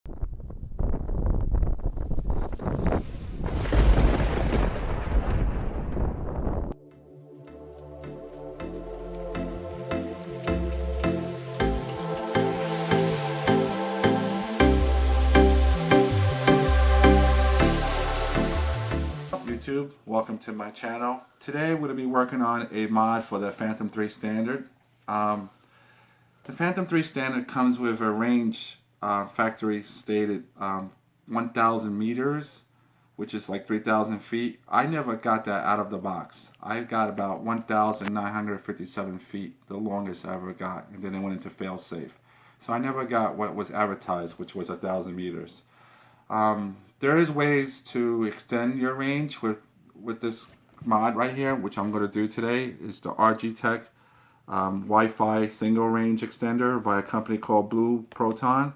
YouTube, welcome to my channel. Today we're going to be working on a mod for the Phantom 3 Standard. The Phantom 3 Standard comes with a range factory stated 1,000 meters, which is like 3,000 feet. I never got that out of the box. I got about 1,957 feet, the longest I ever got, and then it went into fail-safe. So I never got what was advertised, which was 1,000 meters. There is ways to extend your range with this mod right here, which I'm going to do today. Is the ARGtek Wi-Fi single range extender by a company called Blue Proton,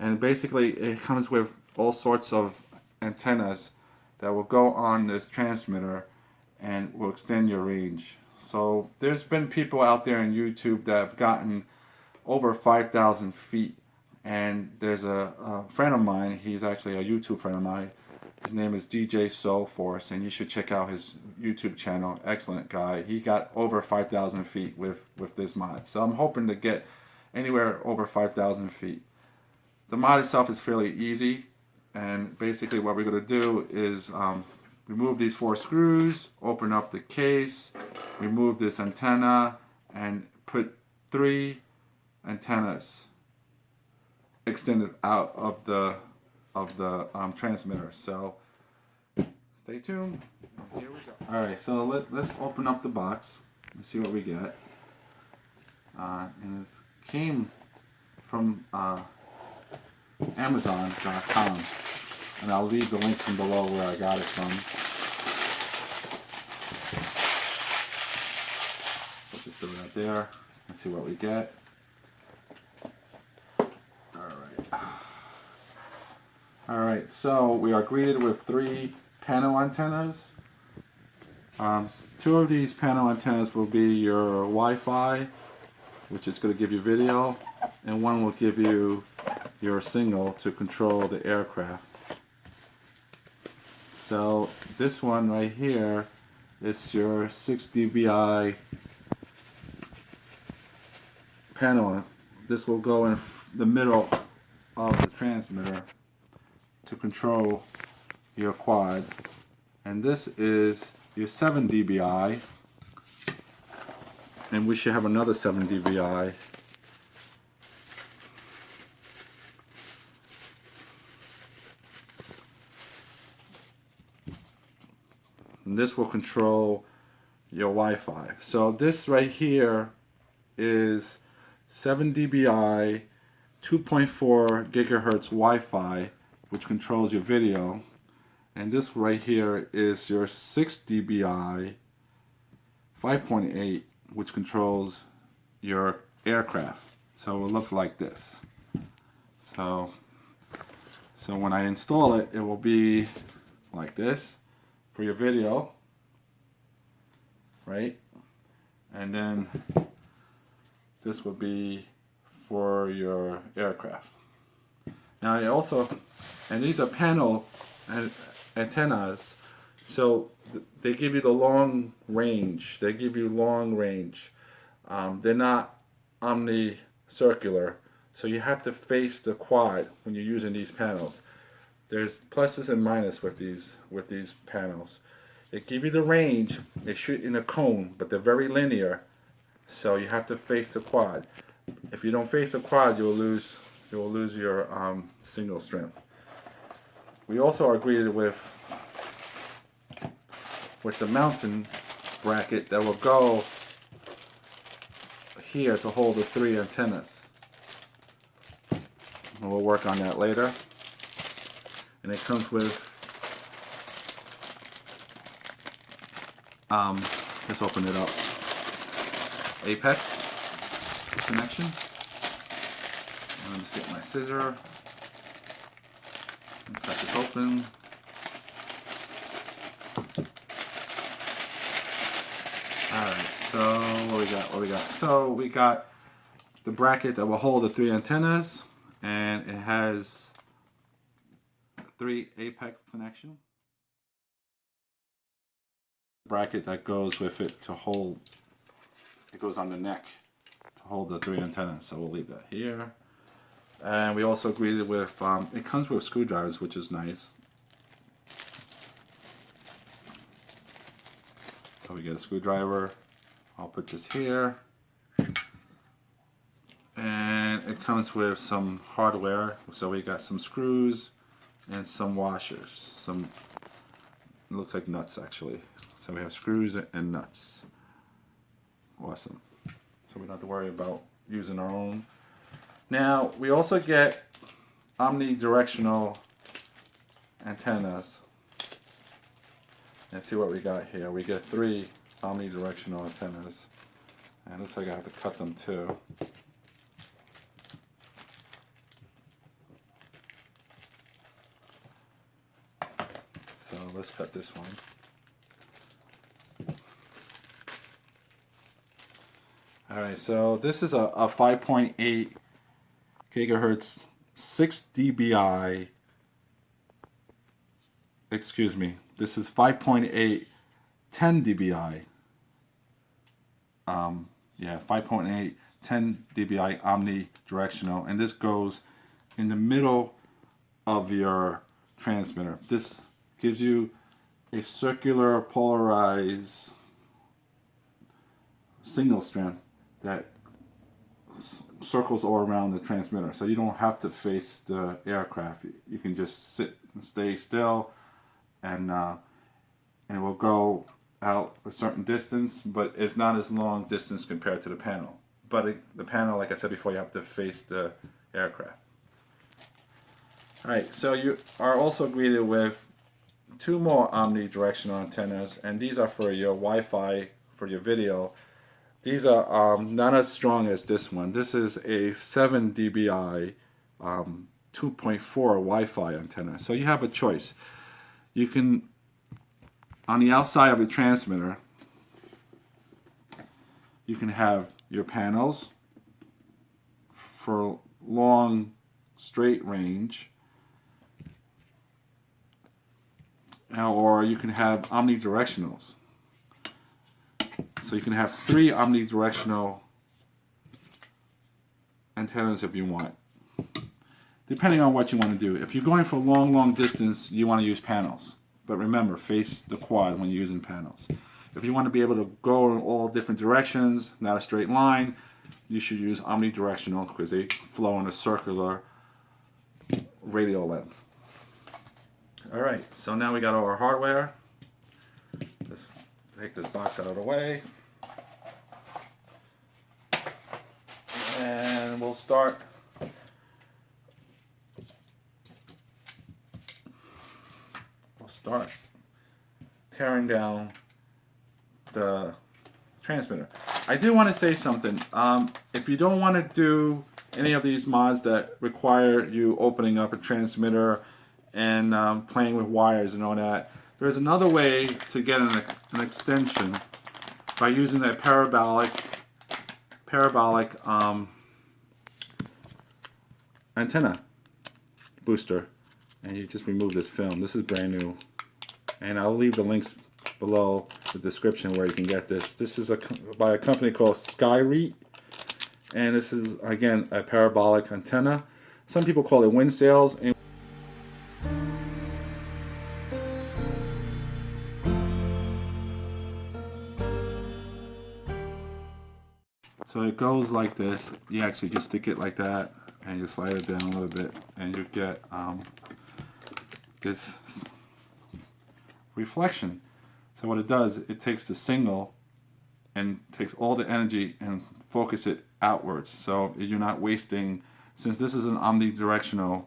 and basically it comes with all sorts of antennas that will go on this transmitter and will extend your range. So there's been people out there on YouTube that have gotten over 5,000 feet. And there's a friend of mine, he's actually a YouTube friend of mine. His name is DJ Soulforce, and you should check out his YouTube channel. Excellent guy. He got over 5,000 feet with this mod. So I'm hoping to get anywhere over 5,000 feet. The mod itself is fairly easy. And basically what we're going to do is remove these 4 screws, open up the case, remove this antenna, and put 3 antennas extended out of the transmitter. So stay tuned. Here we go. All right, so let's open up the box and see what we get. And it came from Amazon.com, and I'll leave the links from below where I got it from. Put this right there and see what we get. Alright, so we are greeted with 3 panel antennas. 2 of these panel antennas will be your Wi-Fi, which is going to give you video, and 1 will give you your signal to control the aircraft. So this one right here is your 6 dBi panel. This will go in the middle of the transmitter to control your quad, and this is your 7 dBi, and we should have another 7 dBi. And this will control your Wi-Fi. So this right here is 7 dBi 2.4 gigahertz Wi-Fi, which controls your video, and this right here is your 6 dBi 5.8, which controls your aircraft. So it will look like this. So when I install it, it will be like this for your video, right? And then this would be for your aircraft. Now I also, and these are panel antennas, so they give you the long range. They give you long range. They're not omni-circular, so you have to face the quad when you're using these panels. There's pluses and minuses with these panels. They give you the range. They shoot in a cone, but they're very linear, so you have to face the quad. If you don't face the quad, you'll lose your signal strength. We also are greeted with the mounting bracket that will go here to hold the 3 antennas. And we'll work on that later. And it comes with let's open it up. Apex connection. And let me just get my scissor and cut this open. Alright, so what we got? So we got the bracket that will hold the 3 antennas, and it has 3 apex connection. Bracket that goes with it to hold, it goes on the neck to hold the 3 antennas, so we'll leave that here. And we also agreed with, it comes with screwdrivers, which is nice. So we get a screwdriver, I'll put this here. And it comes with some hardware, so we got some screws and some washers. Some, it looks like nuts actually. So we have screws and nuts. Awesome. So we don't have to worry about using our own. Now, we also get omnidirectional antennas. Let's see what we got here. We get 3 omnidirectional antennas. And it looks like I have to cut them too. So let's cut this one. Alright, so this is a 5.8 gigahertz 6 dBi, excuse me, this is 5.8 10 dBi, yeah, 5.8 10 dBi omnidirectional, and this goes in the middle of your transmitter. This gives you a circular polarized signal strength that circles all around the transmitter, so you don't have to face the aircraft. You can just sit and stay still, and it will go out a certain distance, but it's not as long distance compared to the panel. But the panel, like I said before, you have to face the aircraft. Alright, so you are also greeted with 2 more omnidirectional antennas, and these are for your Wi-Fi, for your video. These are not as strong as this one. This is a 7 dBi 2.4 Wi-Fi antenna. So you have a choice. You can, on the outside of the transmitter, you can have your panels for long straight range, or you can have omnidirectionals. So you can have 3 omnidirectional antennas if you want, depending on what you want to do. If you're going for long distance, you want to use panels. But remember, face the quad when you're using panels. If you want to be able to go in all different directions, not a straight line, you should use omnidirectional because they flow in a circular radial length. Alright, so now we got all our hardware. Let's take this box out of the way. And we'll start tearing down the transmitter. I do want to say something. If you don't want to do any of these mods that require you opening up a transmitter and playing with wires and all that, there's another way to get an extension by using that parabolic antenna booster, and you just remove this film. This is brand new, and I'll leave the links below the description where you can get this. This is by a company called Skyreet, and this is again a parabolic antenna. Some people call it wind sails. And so it goes like this. You actually just stick it like that, and you slide it down a little bit, and you get this reflection. So what it does, it takes the signal and takes all the energy and focus it outwards. So you're not wasting, since this is an omnidirectional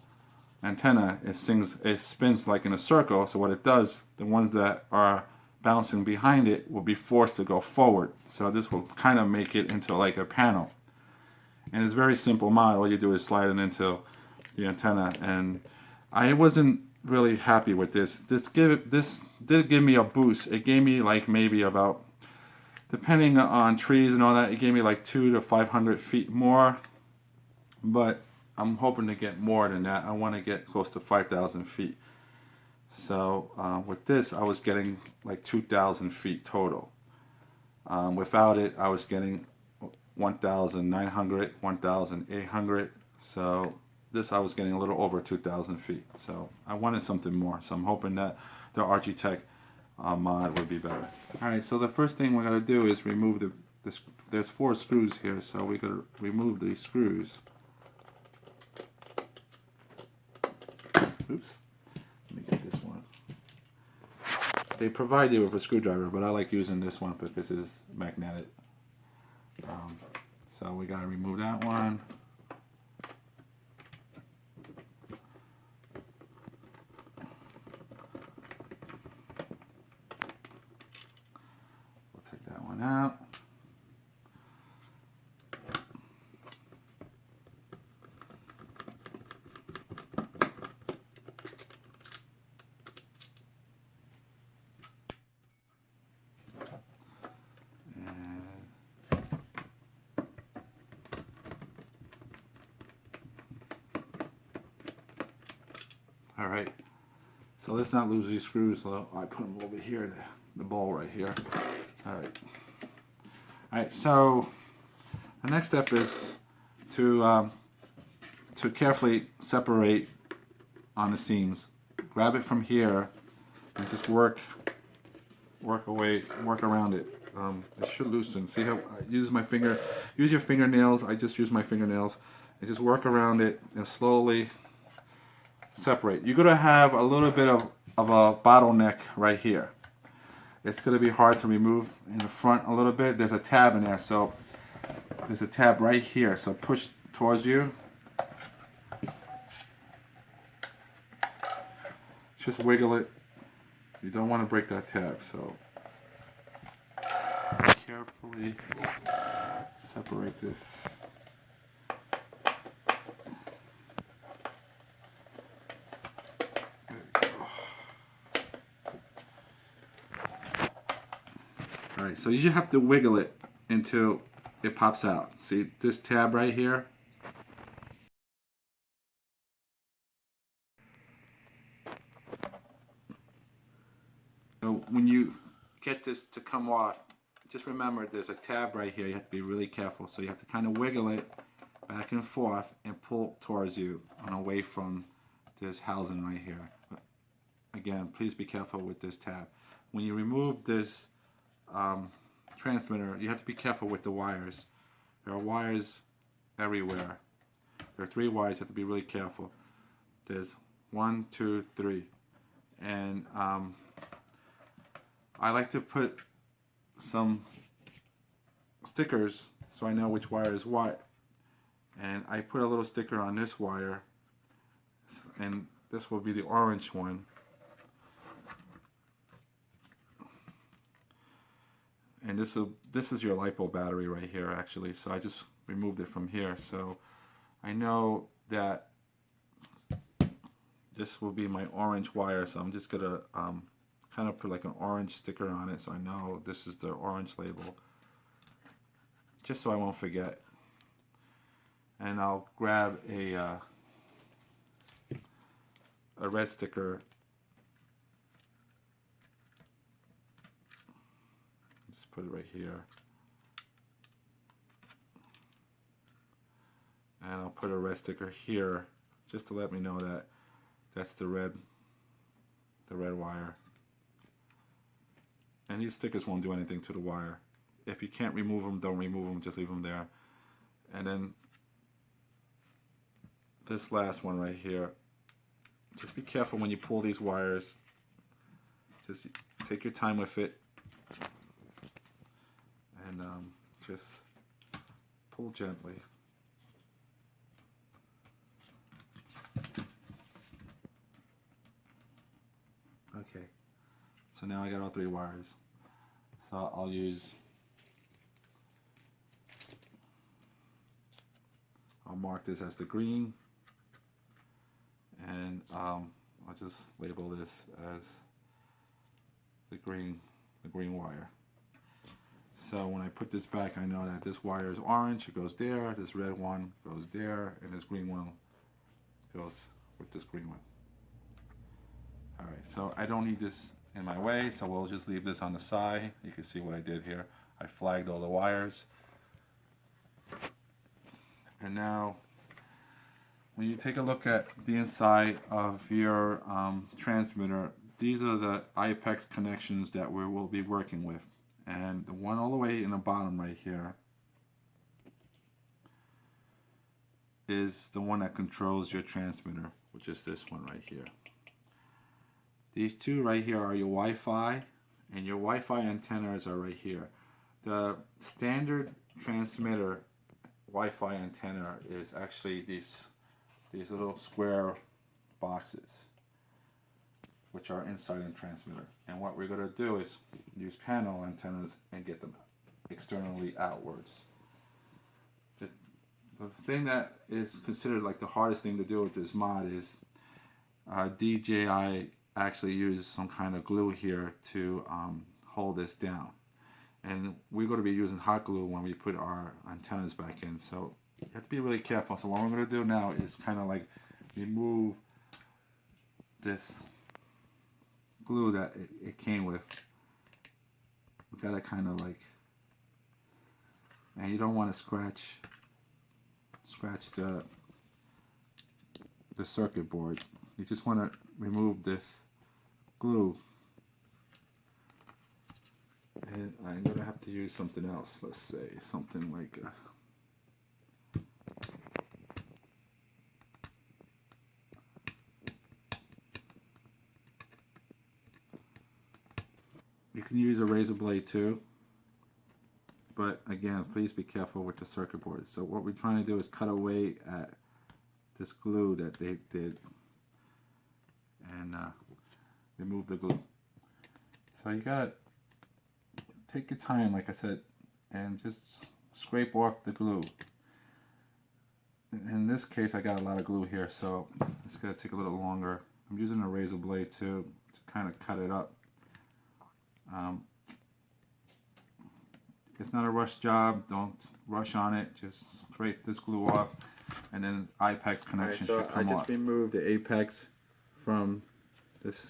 antenna, it spins like in a circle. So what it does, the ones that are bouncing behind it will be forced to go forward. So this will kind of make it into like a panel. And it's a very simple mod. All you do is slide it into the antenna. And I wasn't really happy with this. This did give me a boost. It gave me like maybe about, depending on trees and all that, it gave me like 200 to 500 feet more. But I'm hoping to get more than that. I want to get close to 5,000 feet. So with this, I was getting like 2,000 feet total. Without it, I was getting 1,900, 1,800. So this, I was getting a little over 2,000 feet. So I wanted something more. So I'm hoping that the ARGtek mod would be better. All right, so the first thing we're gonna do is remove there's 4 screws here, so we're gonna remove these screws. Oops, let me get this one. They provide you with a screwdriver, but I like using this one because it's magnetic. So we gotta remove that one. We'll take that one out. All right, so let's not lose these screws. So I put them over here, the ball right here. All right. So the next step is to carefully separate on the seams. Grab it from here and just work around it. It should loosen. See how I use my finger? Use your fingernails. I just use my fingernails and just work around it and slowly separate. You're gonna have a little bit of a bottleneck right here. It's gonna be hard to remove in the front a little bit. There's a tab in there, so there's a tab right here. So push towards you. Just wiggle it. You don't want to break that tab, so carefully separate this. Alright, so you have to wiggle it until it pops out. See this tab right here? So when you get this to come off, just remember there's a tab right here. You have to be really careful. So you have to kind of wiggle it back and forth and pull towards you and away from this housing right here. But again, please be careful with this tab. When you remove this transmitter, you have to be careful with the wires. There are wires everywhere. There are 3 wires. You have to be really careful. There's 1, 2, 3, and I like to put some stickers so I know which wire is what. And I put a little sticker on this wire, and this will be the orange one. And this is your LiPo battery right here, actually. So I just removed it from here. So I know that this will be my orange wire. So I'm just gonna kind of put like an orange sticker on it, so I know this is the orange label, just so I won't forget. And I'll grab a red sticker. Just put it right here. And I'll put a red sticker here, just to let me know that that's the red wire. And these stickers won't do anything to the wire. If you can't remove them, don't remove them, just leave them there. And then this last one right here, just be careful when you pull these wires. Just take your time with it. And just pull gently. Okay, so now I got all 3 wires. So I'll mark this as the green, and I'll just label this as the green wire. So when I put this back, I know that this wire is orange, it goes there, this red one goes there, and this green one goes with this green one. Alright. so I don't need this in my way, so we'll just leave this on the side. You can see what I did here. I flagged all the wires. And now, when you take a look at the inside of your transmitter, these are the IPEX connections that we will be working with. And the one all the way in the bottom right here is the one that controls your transmitter, which is this one right here. These two right here are your Wi-Fi, and your Wi-Fi antennas are right here. The standard transmitter Wi-Fi antenna is actually these little square boxes, which are inside the transmitter. And what we're going to do is use panel antennas and get them externally outwards. The thing that is considered like the hardest thing to do with this mod is DJI actually used some kind of glue here to hold this down. And we're going to be using hot glue when we put our antennas back in. So you have to be really careful. So what we're going to do now is kind of like remove this glue that it came with. We got to kind of like, and you don't want to scratch the circuit board. You just want to remove this glue. And I'm going to have to use something else. Let's say something like you can use a razor blade too. But again, please be careful with the circuit board. So what we're trying to do is cut away at this glue that they did and remove the glue. So you gotta take your time, like I said, and just scrape off the glue. In this case, I got a lot of glue here, so it's gonna take a little longer. I'm using a razor blade to kind of cut it up. It's not a rush job. Don't rush on it. Just scrape this glue off, and then IPEX connection should come off. I just removed the apex from this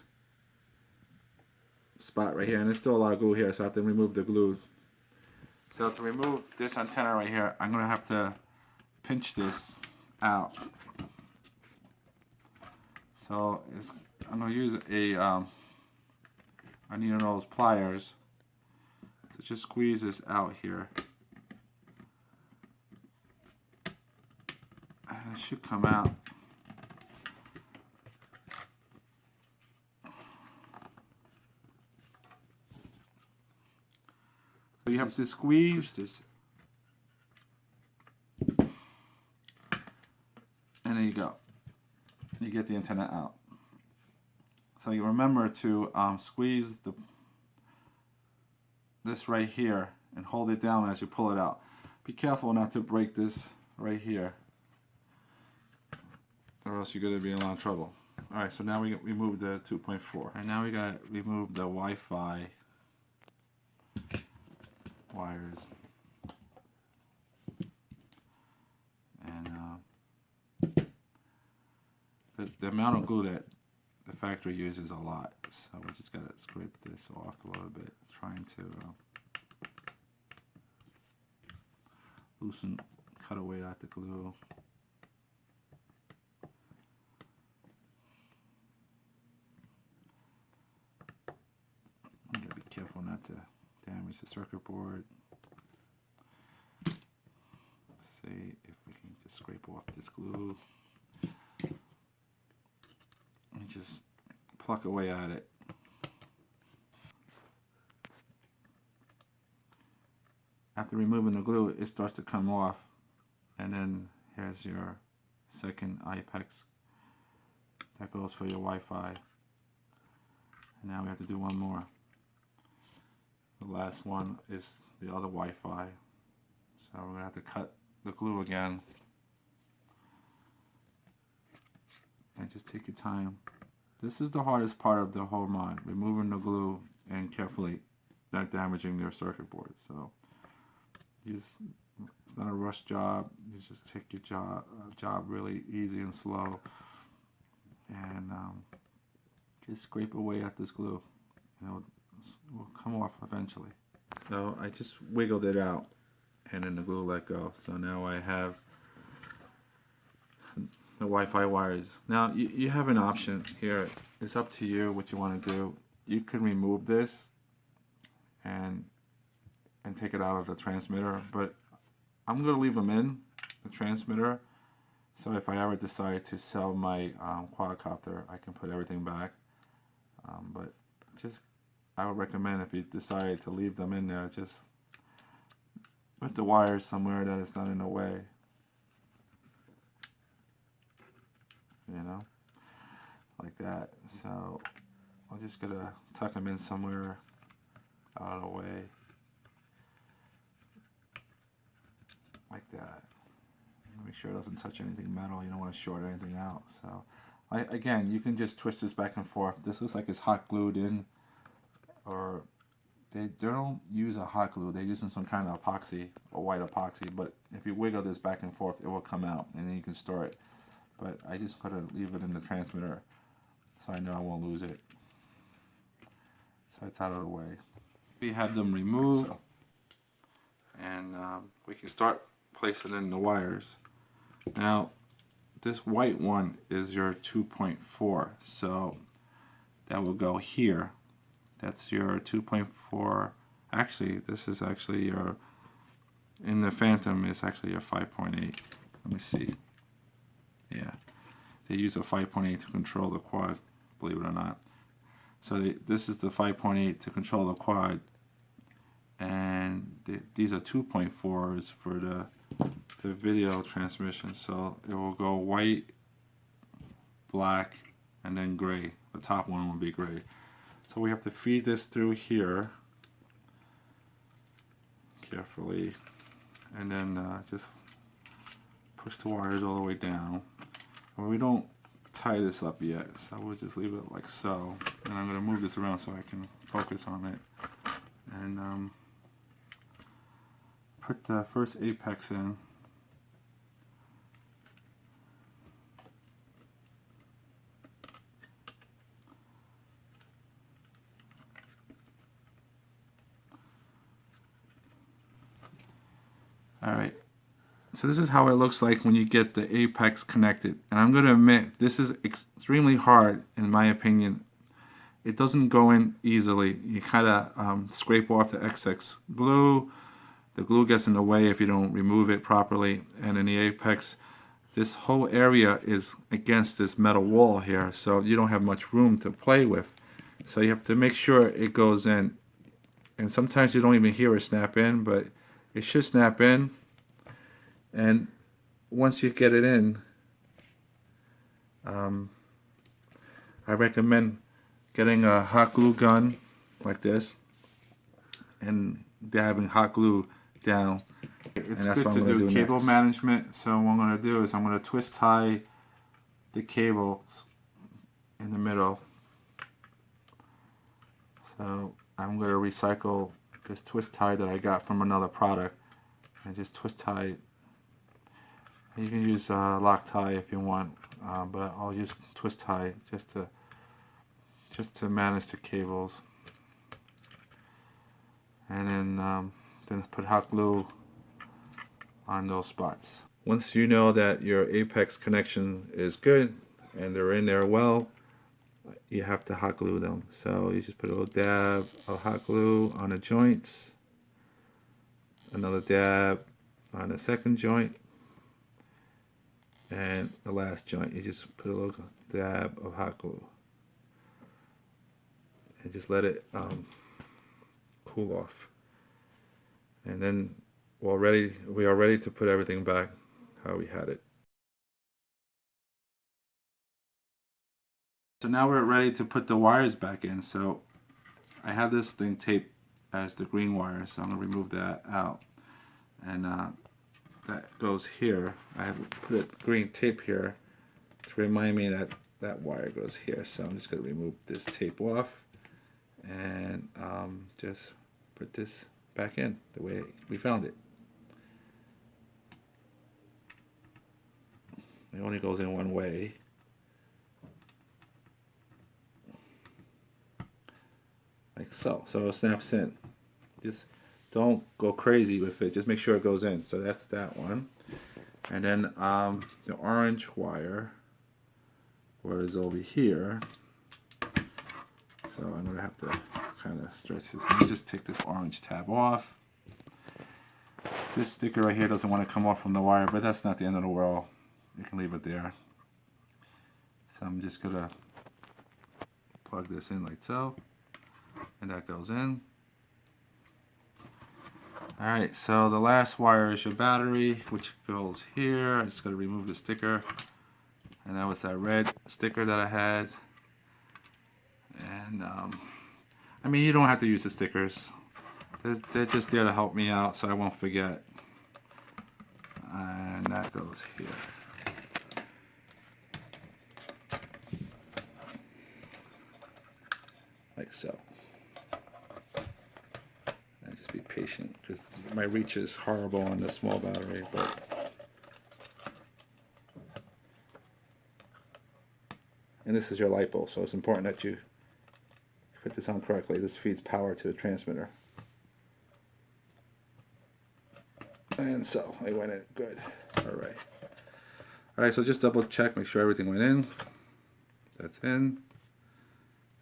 spot right here, and there's still a lot of glue here, so I have to remove the glue. So to remove this antenna right here, I'm gonna have to pinch this out. So I'm gonna use I need one of those pliers. So just squeeze this out here. And it should come out. So you have to squeeze this. And there you go. You get the antenna out. So you remember to squeeze this right here and hold it down as you pull it out. Be careful not to break this right here, or else you're going to be in a lot of trouble. Alright, so now we remove the 2.4. And now we got to remove the Wi-Fi wires. And the amount of glue that the factory uses a lot, so we just got to scrape this off a little bit, trying to loosen, cut away at the glue. You gotta be careful not to damage the circuit board. Let's see if we can just scrape off this glue. And just pluck away at it. After removing the glue, it starts to come off, and then here's your second IPEX that goes for your Wi-Fi. And now we have to do one more. The last one is the other Wi-Fi. So we're gonna have to cut the glue again. And just take your time. This is the hardest part of the whole mod, removing the glue and carefully not damaging your circuit board. So it's not a rush job. You just take your job really easy and slow, and Just scrape away at this glue, and it will come off eventually. So I just wiggled it out, and then the glue let go. So now I have the Wi-Fi wires. Now you have an option here. It's up to you what you want to do. You can remove this and take it out of the transmitter, but I'm going to leave them in the transmitter. So if I ever decide to sell my quadcopter, I can put everything back. But just, I would recommend if you decide to leave them in there, just put the wires somewhere that it's not in the way. You know, like that. So I'm just gonna tuck them in somewhere out of the way, like that. Make sure it doesn't touch anything metal. You don't want to short anything out. So again, you can just twist this back and forth. This looks like it's hot glued in, or they don't use a hot glue. They're using some kind of epoxy or white epoxy. But if you wiggle this back and forth, it will come out, and then you can store it. But I just gotta leave it in the transmitter so I know I won't lose it. So it's out of the way. We have them removed, and we can start placing in the wires. Now, this white one is your 2.4, so that will go here. That's your 2.4. Actually, this is actually your, in the Phantom, it's actually your 5.8. Let me see. Yeah, they use a 5.8 to control the quad, believe it or not. So this is the 5.8 to control the quad, and these are 2.4s for the video transmission. So it will go white, black, and then gray. The top one will be gray. So we have to feed this through here carefully, and then just push the wires all the way down. We don't tie this up yet, so we'll just leave it like so. And I'm going to move this around so I can focus on it. And put the first apex in. Alright. So this is how it looks like when you get the apex connected. And I'm going to admit, this is extremely hard in my opinion. It doesn't go in easily. You kind of scrape off the excess glue. The glue gets in the way if you don't remove it properly. And in the apex, this whole area is against this metal wall here, so you don't have much room to play with. So you have to make sure it goes in. And sometimes you don't even hear it snap in, but it should snap in. And once you get it in, I recommend getting a hot glue gun like this and dabbing hot glue down. It's good to do cable management. So what I'm going to do is I'm going to twist tie the cables in the middle. So I'm going to recycle this twist tie that I got from another product and just twist tie it. You can use Loctite if you want, but I'll use twist tie just to manage the cables. And then put hot glue on those spots. Once you know that your apex connection is good and they're in there well, you have to hot glue them. So you just put a little dab of hot glue on the joints, another dab on the second joint, and the last joint, you just put a little dab of hot glue and just let it cool off. And then we are ready to put everything back how we had it. So now we're ready to put the wires back in. So I have this thing taped as the green wire, so I'm going to remove that out. And that goes here. I have put a green tape here to remind me that that wire goes here. So I'm just going to remove this tape off and just put this back in the way we found it. It only goes in one way. like so. So it snaps in. Just don't go crazy with it. Just make sure it goes in. So that's that one. And then the orange wire was over here. So I'm gonna have to kind of stretch this. Let me just take this orange tab off. This sticker right here doesn't want to come off from the wire, but that's not the end of the world. You can leave it there. So I'm just gonna plug this in like so, and that goes in. Alright, so the last wire is your battery, which goes here. I just gotta remove the sticker. And that was that red sticker that I had. And I mean, you don't have to use the stickers. They're just there to help me out so I won't forget. And that goes here. Like so. And just be patient because my reach is horrible on the small battery, but and this is your LiPo, so it's important that you put this on correctly. This feeds power to the transmitter. And so it went in good. Alright. Alright, so just double check, make sure everything went in. That's in.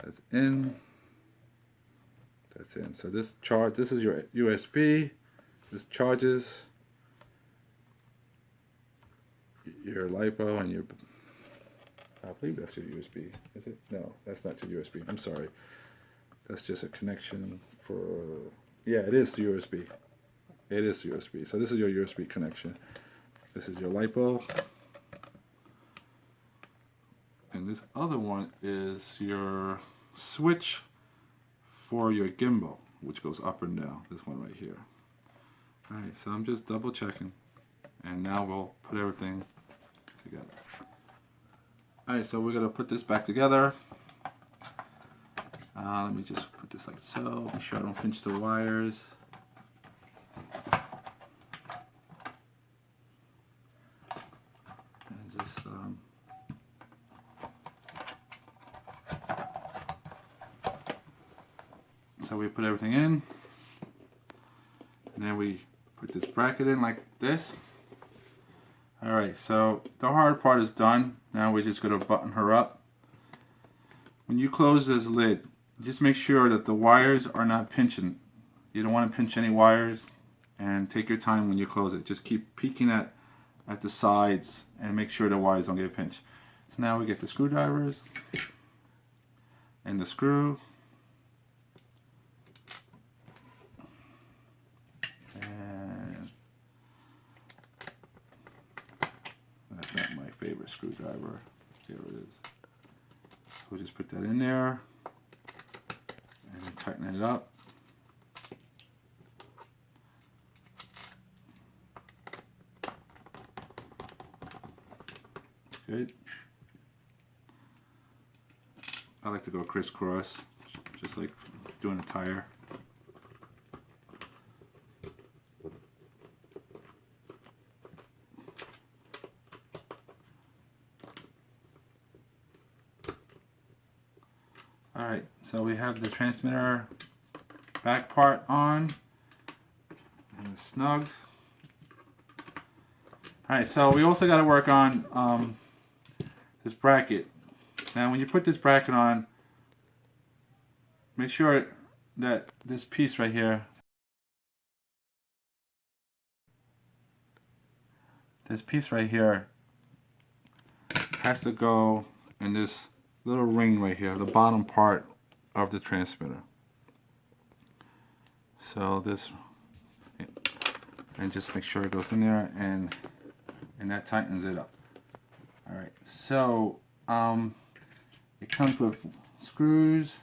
That's in. That's in. So this is your USB. This charges your LiPo and your, I believe that's your USB. Is it? No, that's not your USB. I'm sorry. That's just a connection for, yeah, it is the USB. It is USB. So this is your USB connection. This is your LiPo. And this other one is your switch for your gimbal, which goes up and down. This one right here. Alright, so I'm just double checking. And now we'll put everything together. Alright, so we're going to put this back together. Let me just put this like so. Make sure I don't pinch the wires. And just so we put everything in. And then we put this bracket in like this. Alright, so the hard part is done. Now we're just going to button her up. When you close this lid, just make sure that the wires are not pinching. You don't want to pinch any wires, and take your time when you close it. Just keep peeking at the sides and make sure the wires don't get pinched. So now we get the screwdrivers and the screw. And that's not my favorite screwdriver. Here it is. So we'll just put that in there. And tighten it up. Good. I like to go crisscross, just like doing a tire. Alright, so we have the transmitter back part on and it's snug. Alright, so we also got to work on this bracket. Now when you put this bracket on, make sure that this piece right here, has to go in this little ring right here, the bottom part of the transmitter. So this, and just make sure it goes in there, and that tightens it up. All right, so it comes with screws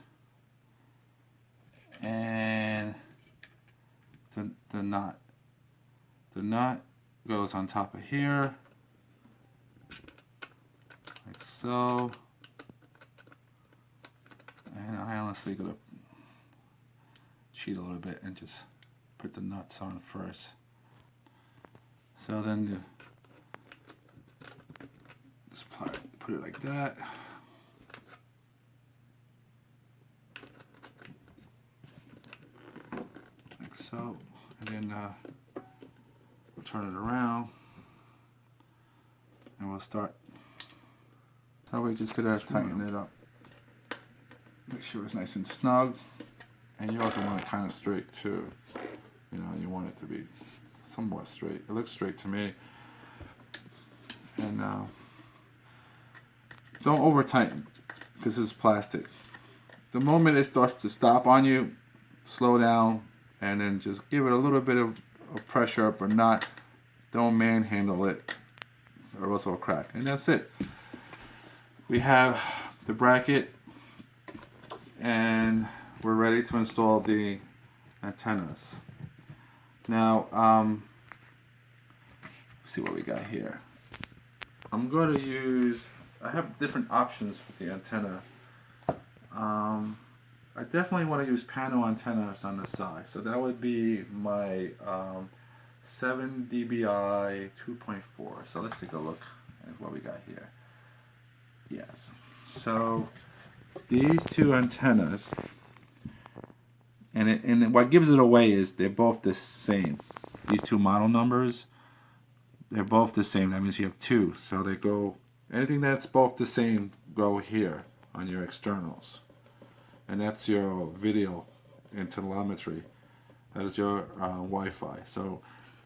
and the nut. The nut goes on top of here, like so. And I honestly gonna cheat a little bit and just put the nuts on first. So then just put it like that. so, and then we'll turn it around, and we'll start. So we're just gonna tighten it up. Make sure it's nice and snug, and you also want it kind of straight too. You know, you want it to be somewhat straight. It looks straight to me. And don't over tighten, because it's plastic. The moment it starts to stop on you, slow down, and then just give it a little bit of pressure, but not, don't manhandle it, or else it'll crack. And that's it. We have the bracket, and we're ready to install the antennas. Now, let's see what we got here. I'm going to use, I have different options with the antenna. I definitely want to use panel antennas on the side. So that would be my 7 dBi 2.4. So let's take a look at what we got here. Yes. So these two antennas, and what gives it away is they're both the same. These two model numbers, they're both the same. That means you have two. So they go, anything that's both the same go here on your externals. And that's your video and telemetry. That is your Wi-Fi. So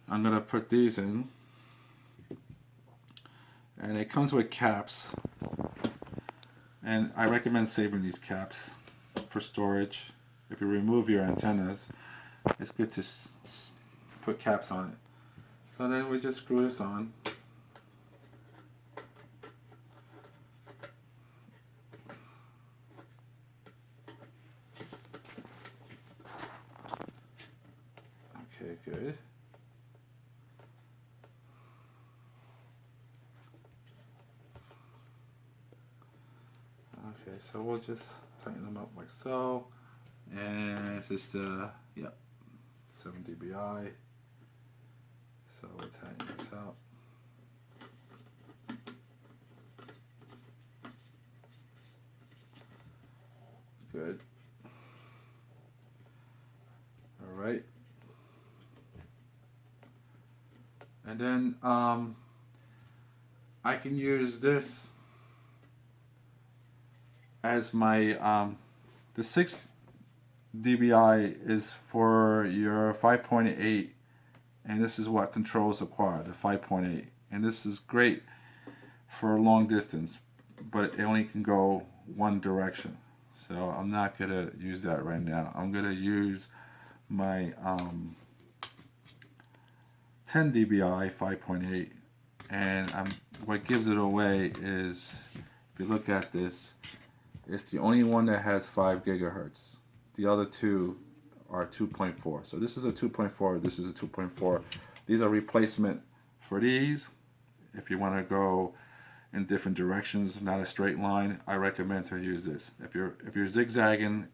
I'm going to put these in. And it comes with caps. And I recommend saving these caps for storage. If you remove your antennas, it's good to put caps on it. So then we just screw this on. Okay, good. Okay, so we'll just tighten them up like so. And it's just, yep, 7 dBi. So we'll tighten this out. Good. All right. And then I can use this as my, the 6 dBi is for your 5.8, and this is what controls the quad, the 5.8. And this is great for long distance, but it only can go one direction. So I'm not going to use that right now. I'm going to use my 10 dBi 5.8, and what gives it away is, if you look at this, it's the only one that has 5 gigahertz. The other two are 2.4. So this is a 2.4, this is a 2.4. These are replacement for these. If you want to go in different directions, not a straight line, I recommend to use this. If you're zigzagging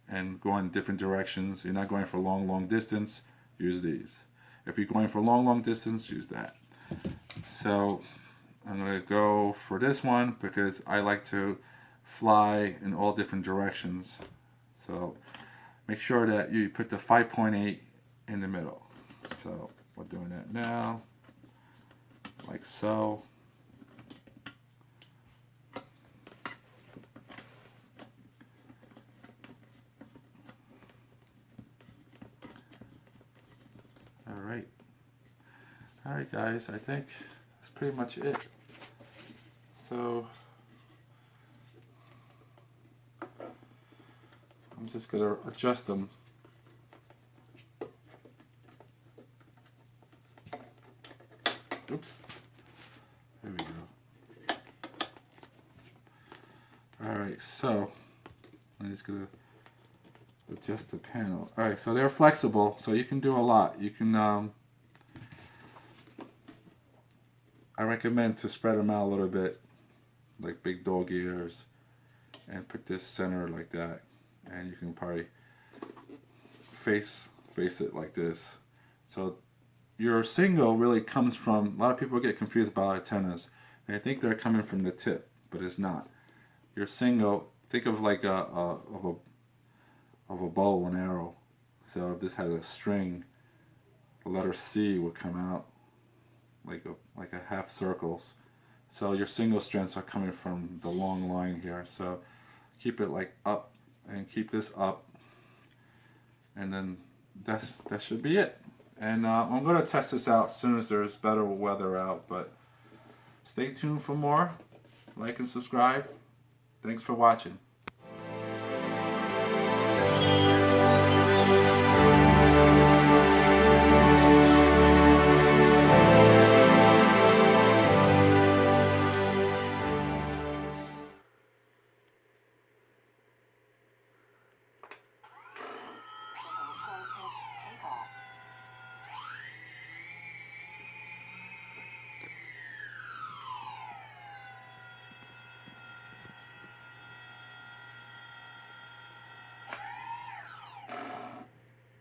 and going different directions, you're not going for long distance, use these. If you're going for long distance, use that. So I'm going to go for this one because I like to fly in all different directions. So make sure that you put the 5.8 in the middle. So we're doing that now, like so. Alright guys, I think that's pretty much it. So I'm just going to adjust them. Oops. There we go. Alright, so I'm just going to adjust the panel. Alright, so they're flexible, so you can do a lot. You can I recommend to spread them out a little bit, like big dog ears, and put this center like that, and you can probably face it like this. So your single really comes from, a lot of people get confused about antennas. They think they're coming from the tip, but it's not. Your single, think of like of a bow, an arrow. So if this had a string, the letter C would come out like a half circles. So your single strands are coming from the long line here. So keep it like up and keep this up, and then that should be it. And I'm going to test this out as soon as there's better weather out, but stay tuned for more. Like and subscribe. Thanks for watching.